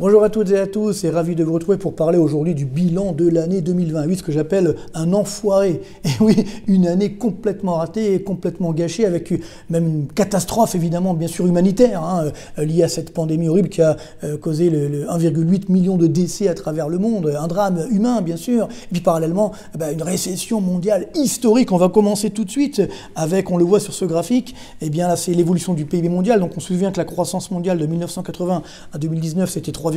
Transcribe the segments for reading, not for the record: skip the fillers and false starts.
Bonjour à toutes et à tous et ravi de vous retrouver pour parler aujourd'hui du bilan de l'année 2028, ce que j'appelle un enfoiré. Et oui, une année complètement ratée et complètement gâchée avec même une catastrophe évidemment bien sûr humanitaire liée à cette pandémie horrible qui a causé 1,8 million de décès à travers le monde, un drame humain bien sûr, et puis parallèlement une récession mondiale historique. On va commencer tout de suite avec, on le voit sur ce graphique, et bien là c'est l'évolution du PIB mondial. Donc on se souvient que la croissance mondiale de 1980 à 2019 c'était 3,5%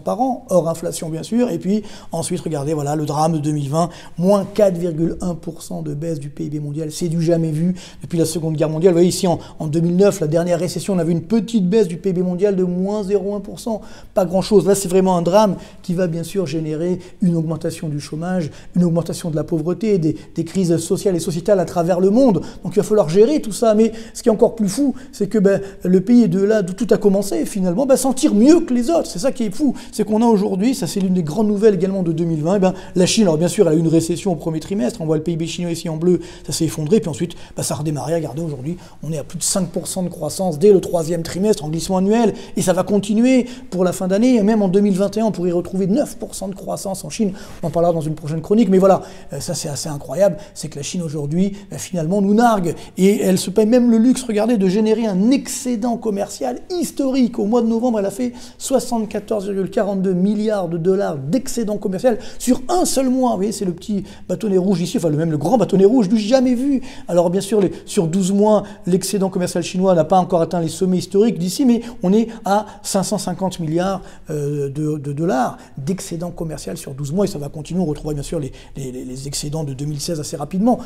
par an, hors inflation bien sûr, et puis ensuite regardez voilà le drame de 2020, moins 4,1% de baisse du PIB mondial, c'est du jamais vu depuis la Seconde Guerre mondiale. Vous voyez ici en 2009, la dernière récession, on avait une petite baisse du PIB mondial de moins 0,1%, pas grand chose. Là c'est vraiment un drame qui va bien sûr générer une augmentation du chômage, une augmentation de la pauvreté, des crises sociales et sociétales à travers le monde, donc il va falloir gérer tout ça. Mais ce qui est encore plus fou, c'est que le pays de là d'où tout a commencé finalement s'en tire mieux que les autres. C'est ça qui est fou, c'est qu'on a aujourd'hui, ça c'est l'une des grandes nouvelles également de 2020, la Chine, alors bien sûr elle a eu une récession au premier trimestre, on voit le PIB chinois ici en bleu, ça s'est effondré, puis ensuite ça a redémarré. Regardez aujourd'hui, on est à plus de 5% de croissance dès le troisième trimestre en glissement annuel, et ça va continuer pour la fin d'année, et même en 2021 on pourrait y retrouver 9% de croissance en Chine, on en parlera dans une prochaine chronique, mais voilà, ça c'est assez incroyable, c'est que la Chine aujourd'hui finalement nous nargue, et elle se paye même le luxe, regardez, de générer un excédent commercial historique. Au mois de novembre, elle a fait 74,42 milliards de dollars d'excédent commercial sur un seul mois. Vous voyez, c'est le petit bâtonnet rouge ici, enfin même le grand bâtonnet rouge du jamais vu. Alors bien sûr, sur 12 mois, l'excédent commercial chinois n'a pas encore atteint les sommets historiques d'ici, mais on est à 550 milliards de dollars d'excédent commercial sur 12 mois, et ça va continuer. On retrouvera bien sûr les excédents de 2016 assez rapidement.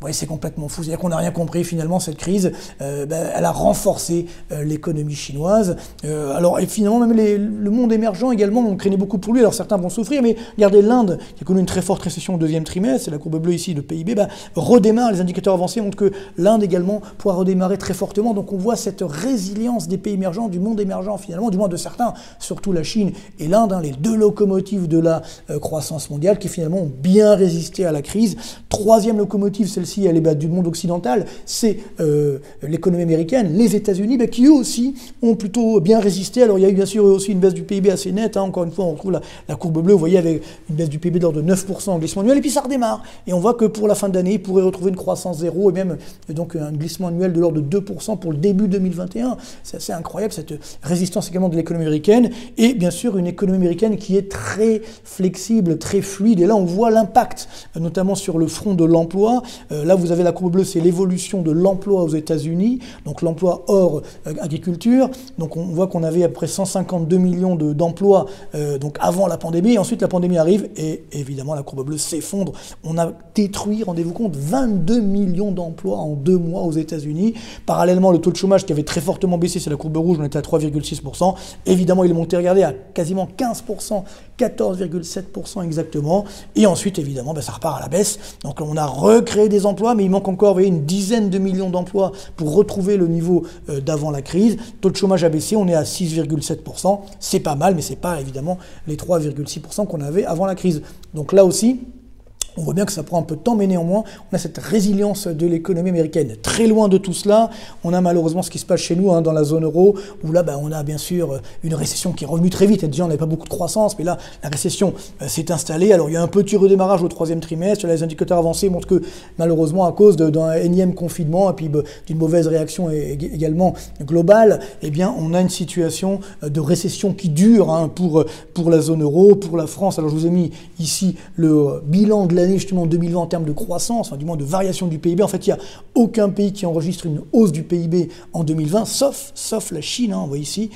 Oui, c'est complètement fou. C'est-à-dire qu'on n'a rien compris finalement, cette crise, elle a renforcé l'économie chinoise. Alors, et finalement, même le monde émergent également, on craignait beaucoup pour lui. Alors certains vont souffrir, mais regardez l'Inde, qui a connu une très forte récession au deuxième trimestre, c'est la courbe bleue ici, le PIB, redémarre. Les indicateurs avancés montrent que l'Inde également pourra redémarrer très fortement. Donc on voit cette résilience des pays émergents, du monde émergent finalement, du moins de certains, surtout la Chine et l'Inde, les deux locomotives de la croissance mondiale, qui finalement ont bien résisté à la crise. Troisième locomotive, celle-ci, elle est du monde occidental, c'est l'économie américaine, les États-Unis, qui eux aussi ont plutôt bien résisté. Alors il y a eu bien sûr aussi une baisse du PIB assez nette, encore une fois on retrouve la courbe bleue, vous voyez, avec une baisse du PIB de l'ordre de 9% en glissement annuel, et puis ça redémarre. Et on voit que pour la fin d'année, il pourrait retrouver une croissance zéro, et même donc un glissement annuel de l'ordre de 2% pour le début 2021. C'est assez incroyable, cette résistance également de l'économie américaine, et bien sûr une économie américaine qui est très flexible, très fluide, et là on voit l'impact, notamment sur le front de l'emploi. Là, vous avez la courbe bleue, c'est l'évolution de l'emploi aux États-Unis, donc l'emploi hors agriculture. Donc on voit qu'on avait à peu près 152 millions d'emplois donc avant la pandémie. Et ensuite, la pandémie arrive et évidemment, la courbe bleue s'effondre. On a détruit, rendez-vous compte, 22 millions d'emplois en 2 mois aux États-Unis. Parallèlement, le taux de chômage qui avait très fortement baissé, c'est la courbe rouge, on était à 3,6%. Évidemment, il est monté, regardez, à quasiment 15%, 14,7% exactement. Et ensuite, évidemment, ça repart à la baisse. Donc on a recréé des emplois, mais il manque encore, vous voyez, une dizaine de millions d'emplois pour retrouver le niveau d'avant la crise. Taux de chômage a baissé, on est à 6,7%. C'est pas mal, mais c'est pas évidemment les 3,6% qu'on avait avant la crise. Donc là aussi, on voit bien que ça prend un peu de temps, mais néanmoins, on a cette résilience de l'économie américaine. Très loin de tout cela, on a malheureusement ce qui se passe chez nous, dans la zone euro, où là, on a bien sûr une récession qui est revenue très vite. Déjà, on n'avait pas beaucoup de croissance, mais là, la récession s'est installée. Alors, il y a un petit redémarrage au troisième trimestre. Les indicateurs avancés montrent que, malheureusement, à cause d'un énième confinement, et puis d'une mauvaise réaction également globale, on a une situation de récession qui dure pour la zone euro, pour la France. Alors, je vous ai mis ici le bilan de l'année justement 2020 en termes de croissance, du moins de variation du PIB. En fait, il n'y a aucun pays qui enregistre une hausse du PIB en 2020, sauf la Chine, on voit ici,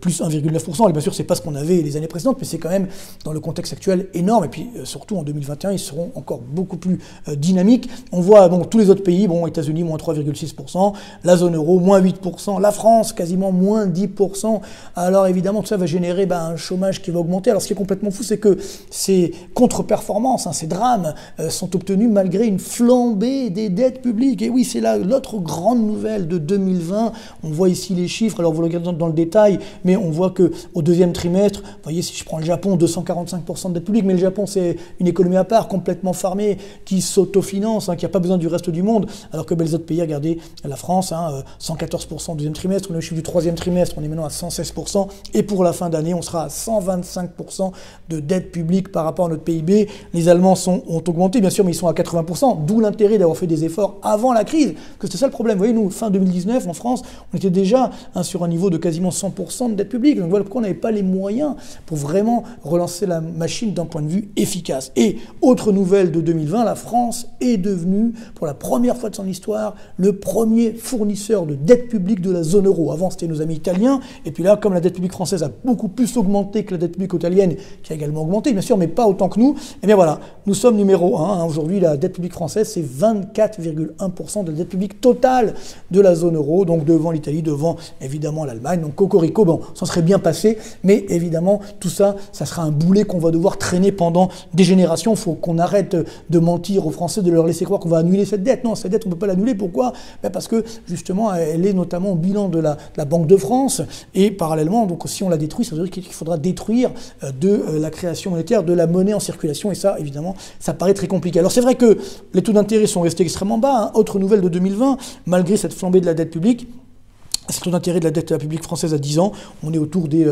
plus 1,9%. Et bien sûr, c'est pas ce qu'on avait les années précédentes, mais c'est quand même, dans le contexte actuel, énorme. Et puis, surtout en 2021, ils seront encore beaucoup plus dynamiques. On voit tous les autres pays, États-Unis, moins 3,6%, la zone euro, moins 8%, la France, quasiment moins 10%. Alors évidemment, tout ça va générer un chômage qui va augmenter. Alors ce qui est complètement fou, c'est que ces contre-performances, ces drames, drames sont obtenus malgré une flambée des dettes publiques. Et oui, c'est là l'autre grande nouvelle de 2020. On voit ici les chiffres, alors vous le regardez dans le détail, mais on voit qu'au deuxième trimestre, vous voyez, si je prends le Japon, 245% de dette publique, mais le Japon, c'est une économie à part, complètement fermée, qui s'autofinance, qui n'a pas besoin du reste du monde, alors que les autres pays, regardez, la France, 114% au deuxième trimestre, on est au chiffre du troisième trimestre, on est maintenant à 116%, et pour la fin d'année, on sera à 125% de dette publique par rapport à notre PIB. Les Allemands ont augmenté, bien sûr, mais ils sont à 80%, d'où l'intérêt d'avoir fait des efforts avant la crise, parce que c'était ça le problème. Vous voyez, nous, fin 2019, en France, on était déjà sur un niveau de quasiment 100% de dette publique, donc voilà pourquoi on n'avait pas les moyens pour vraiment relancer la machine d'un point de vue efficace. Et autre nouvelle de 2020, la France est devenue, pour la première fois de son histoire, le premier fournisseur de dette publique de la zone euro. Avant, c'était nos amis italiens, et puis là, comme la dette publique française a beaucoup plus augmenté que la dette publique italienne, qui a également augmenté, bien sûr, mais pas autant que nous, et bien voilà, nous sommes numéro 1. Aujourd'hui, la dette publique française, c'est 24,1% de la dette publique totale de la zone euro, donc devant l'Italie, devant évidemment l'Allemagne. Donc cocorico, bon, ça serait bien passé, mais évidemment, tout ça, ça sera un boulet qu'on va devoir traîner pendant des générations. Il faut qu'on arrête de mentir aux Français, de leur laisser croire qu'on va annuler cette dette. Non, cette dette, on ne peut pas l'annuler. Pourquoi? Parce que, justement, elle est notamment au bilan de la Banque de France, et parallèlement, donc si on la détruit, ça veut dire qu'il faudra détruire de la création monétaire, de la monnaie en circulation, et ça, évidemment, ça paraît très compliqué. Alors c'est vrai que les taux d'intérêt sont restés extrêmement bas. Autre nouvelle de 2020, malgré cette flambée de la dette publique, c'est le taux d'intérêt de la dette publique française à 10 ans, on est autour des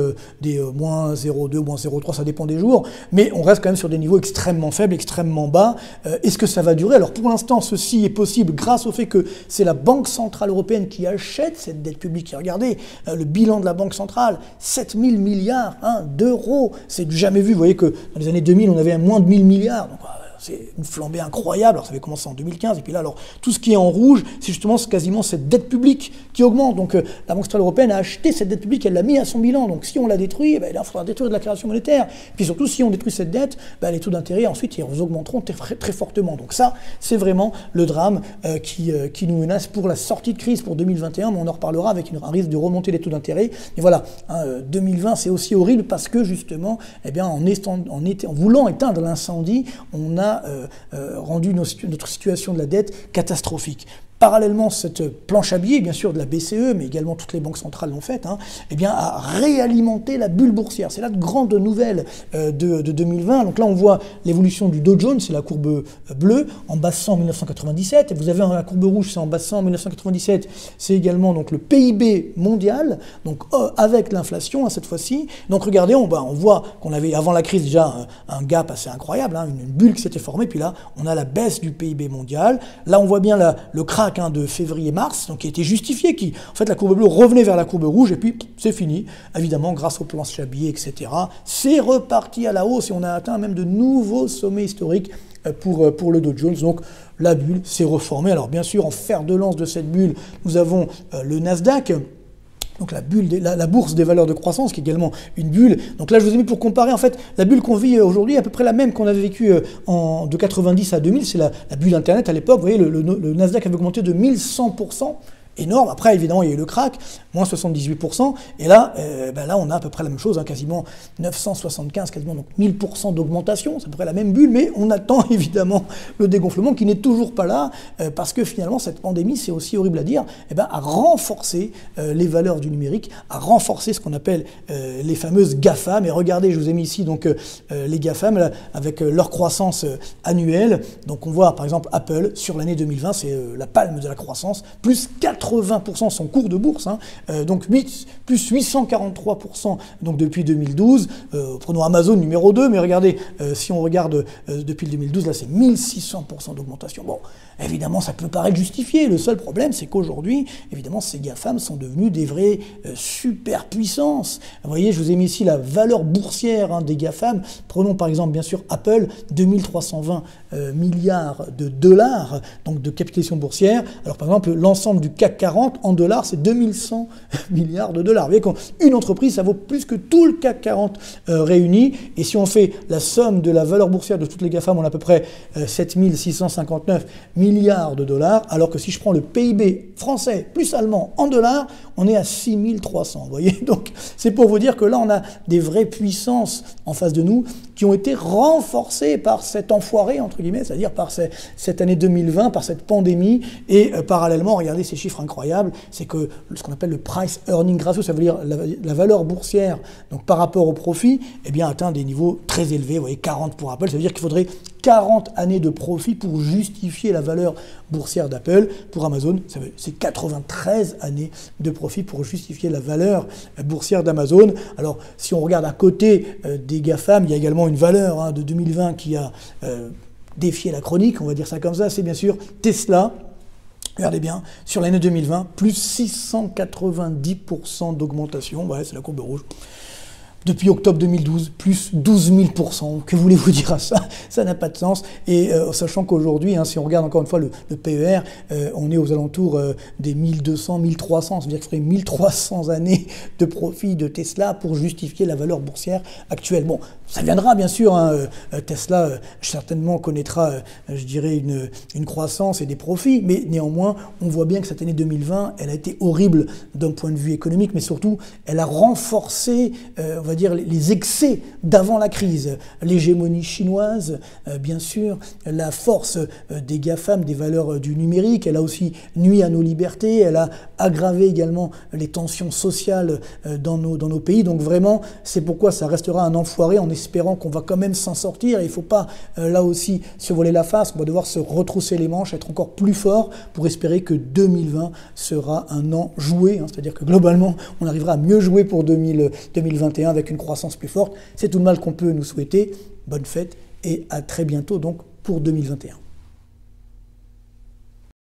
moins 0,2, moins 0,3, ça dépend des jours, mais on reste quand même sur des niveaux extrêmement faibles, extrêmement bas. Est-ce que ça va durer? Alors pour l'instant, ceci est possible grâce au fait que c'est la Banque Centrale Européenne qui achète cette dette publique. Et regardez, le bilan de la Banque Centrale, 7 000 milliards d'euros, c'est du jamais vu. Vous voyez que dans les années 2000, on avait moins de 1000 milliards. Donc, c'est une flambée incroyable. Alors ça avait commencé en 2015, et puis là, alors tout ce qui est en rouge, c'est justement quasiment cette dette publique qui augmente. Donc la Banque Centrale Européenne a acheté cette dette publique, elle l'a mis à son bilan. Donc si on la détruit, il faudra détruire de la création monétaire. Puis surtout, si on détruit cette dette, les taux d'intérêt ensuite ils augmenteront très, très fortement. Donc ça, c'est vraiment le drame qui nous menace pour la sortie de crise pour 2021, mais on en reparlera avec un risque de remonter les taux d'intérêt. Et voilà, 2020, c'est aussi horrible parce que justement, en voulant éteindre l'incendie, on a rendu notre situation de la dette catastrophique. Parallèlement, cette planche à billets, bien sûr, de la BCE, mais également toutes les banques centrales l'ont fait, a réalimenté la bulle boursière. C'est là de grandes nouvelles de 2020. Donc là, on voit l'évolution du Dow Jones, c'est la courbe bleue, en bas 100 en 1997. Et vous avez la courbe rouge, c'est en bas 100 en 1997. C'est également donc, le PIB mondial, donc avec l'inflation cette fois-ci. Donc regardez, on voit qu'on avait avant la crise déjà un gap assez incroyable, une bulle qui s'était formée. Puis là, on a la baisse du PIB mondial. Là, on voit bien le crack de février-mars, donc qui a été justifié, en fait la courbe bleue revenait vers la courbe rouge, et puis c'est fini, évidemment grâce au plan Chabier, etc. C'est reparti à la hausse, et on a atteint même de nouveaux sommets historiques pour le Dow Jones. Donc la bulle s'est reformée. Alors bien sûr, en fer de lance de cette bulle, nous avons le Nasdaq, donc la bourse des valeurs de croissance, qui est également une bulle. Donc là, je vous ai mis pour comparer, en fait, la bulle qu'on vit aujourd'hui est à peu près la même qu'on avait vécue de 90 à 2000, c'est la bulle Internet à l'époque. Vous voyez, le Nasdaq avait augmenté de 1100%. Énorme. Après, évidemment, il y a eu le crack, moins 78%. Et là, on a à peu près la même chose, quasiment 975, quasiment donc 1000% d'augmentation. C'est à peu près la même bulle, mais on attend évidemment le dégonflement qui n'est toujours pas là, parce que finalement, cette pandémie, c'est aussi horrible à dire, a renforcé les valeurs du numérique, a renforcé ce qu'on appelle les fameuses GAFAM. Et regardez, je vous ai mis ici donc les GAFAM là, avec leur croissance annuelle. Donc on voit par exemple Apple sur l'année 2020, c'est la palme de la croissance, plus 80% son cours de bourse, donc plus 843% donc depuis 2012. Prenons Amazon numéro 2, mais regardez, si on regarde depuis le 2012, là c'est 1600% d'augmentation. Bon, évidemment, ça peut paraître justifié. Le seul problème, c'est qu'aujourd'hui, évidemment, ces GAFAM sont devenus des vraies superpuissances. Vous voyez, je vous ai mis ici la valeur boursière des GAFAM. Prenons par exemple, bien sûr, Apple, 2320 milliards de dollars donc de capitalisation boursière. Alors par exemple, l'ensemble du CAC CAC 40 en dollars, c'est 2100 milliards de dollars. Vous voyez qu'une entreprise, ça vaut plus que tout le CAC 40 réuni. Et si on fait la somme de la valeur boursière de toutes les GAFAM, on a à peu près 7659 milliards de dollars, alors que si je prends le PIB français plus allemand en dollars, on est à 6300. Vous voyez, donc c'est pour vous dire que là, on a des vraies puissances en face de nous qui ont été renforcées par cet enfoiré, entre guillemets, c'est-à-dire par cette année 2020, par cette pandémie. Et parallèlement, regardez ces chiffres incroyables, c'est que ce qu'on appelle le price earning ratio, ça veut dire la valeur boursière, donc par rapport au profit, eh bien, atteint des niveaux très élevés. Vous voyez, 40 pour Apple, ça veut dire qu'il faudrait 40 années de profit pour justifier la valeur boursière d'Apple. Pour Amazon, c'est 93 années de profit pour justifier la valeur boursière d'Amazon. Alors, si on regarde à côté des GAFAM, il y a également une valeur de 2020 qui a défié la chronique, on va dire ça comme ça, c'est bien sûr Tesla. Regardez bien, sur l'année 2020, plus 690% d'augmentation, ouais, c'est la courbe rouge. Depuis octobre 2012, plus 12 000%. Que voulez-vous dire à ça? Ça n'a pas de sens. Et sachant qu'aujourd'hui, si on regarde encore une fois le PER, on est aux alentours des 1200, 1300. Ça veut dire qu'il faudrait 1300 années de profit de Tesla pour justifier la valeur boursière actuelle. Bon, ça viendra bien sûr. Tesla certainement connaîtra, je dirais, une croissance et des profits. Mais néanmoins, on voit bien que cette année 2020, elle a été horrible d'un point de vue économique, mais surtout, elle a renforcé, on va dire, les excès d'avant la crise, l'hégémonie chinoise, bien sûr, la force des GAFAM, des valeurs du numérique, elle a aussi nui à nos libertés, elle a aggravé également les tensions sociales dans nos pays, donc vraiment, c'est pourquoi ça restera un enfoiré en espérant qu'on va quand même s'en sortir. Il ne faut pas, là aussi, se voiler la face, on va devoir se retrousser les manches, être encore plus fort pour espérer que 2020 sera un an joué, c'est-à-dire que globalement, on arrivera à mieux jouer pour 2021 avec une croissance plus forte. C'est tout le mal qu'on peut nous souhaiter. Bonne fête et à très bientôt donc pour 2021.